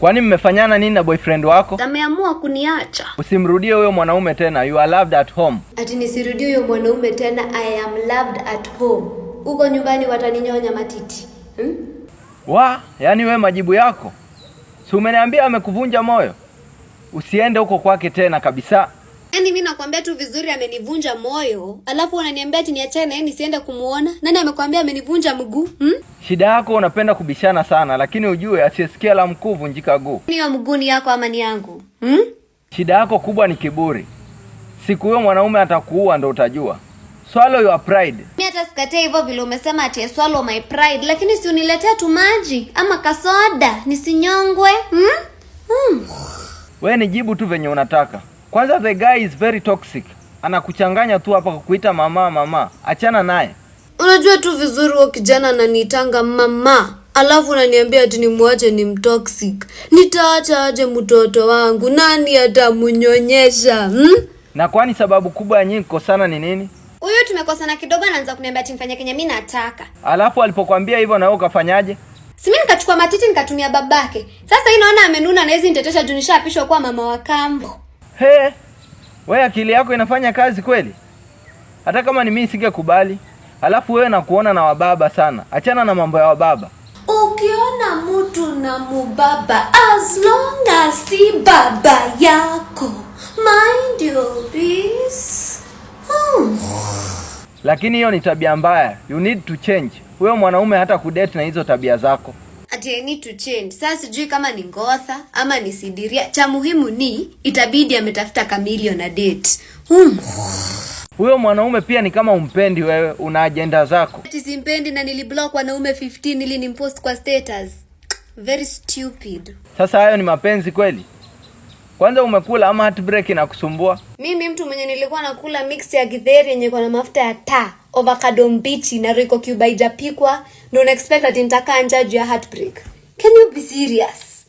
Kwani mmefanyana nini na boyfriend wako? Ameamua kuniacha. Usimrudie huyo mwanaume tena. You are loved at home. Ati nisirudie huyo mwanaume tena? I am loved at home. Uko nyumbani wataninyonya matiti. Yaani wewe majibu yako. Si umeniambia amekuvunja moyo? Usiende huko kwake tena kabisa. Yaani mimi nakwambia tu vizuri amenivunja moyo, alafu unaniambia ati niachane na yeye nisiende kumuona? Nani amekwambia amenivunja mguu? Shida yako unapenda kubishana sana, lakini ujue asiyesikia la mkuu vunjika guu. Hiyo mguu ni yako ama ni yangu? Shida yako kubwa ni kiburi. Siku hiyo mwanaume atakuua ndo utajua. Swallow your pride. Mimi hata sikatai hivyo vile umesema ati swallow my pride, lakini si uniletea tu maji ama kasoda nisinyongwe. Wewe nijibu tu venye unataka. Kwanza the guy is very toxic. Anakuchanganya tu hapa kukuita mama. Achana naye. Unajua tu vizuri huyo kijana ananiitanga mama. Alafu unaniambia ati nimwache ni mtoxic. Nitaacha aje mtoto wangu? Nani atamunyonyesha? Na kwani sababu kubwa ya nyinyi kukosana ni nini? Huyo tumekosana kidogo anaanza kuniambia ati nifanye kenye mimi nataka. Alafu alipokuambia hivyo na wewe ukafanyaje? Si mimi nikachukua matiti nikatumia babake. Sasa hii naona amenuna na hizi nitetesha juu nishapishwa kuwa mama wa kambo. Wewe akili yako inafanya kazi kweli? Hata kama ni mimi singekubali. Alafu wewe nakuona na wababa sana. Achana na mambo ya wababa. Ukiona mtu na mubaba, as long as si baba yako, mind your peace. Lakini hiyo ni tabia mbaya. You need to change. Wewe mwanaume hata kudate na hizo tabia zako. Ati I need to change. Sasa sijui kama ni ngotha ama ni sidiria. Cha muhimu ni itabidi ametafuta kamilio na date. Huyo mwanaume pia ni kama umpendi wewe, una agenda zako. Ati simpendi na niliblock wanaume 15 ili nimpost kwa status. Very stupid. Sasa hayo ni mapenzi kweli? Kwanza umekula ama heartbreak inakusumbua? Mimi mtu mwenye nilikuwa nakula mix ya githeri yenye kwa na mafuta ya taa, avocado mbichi na Royco cube haijapikwa, don't expect ati nitakaa njaa juu ya heartbreak. Can you be serious?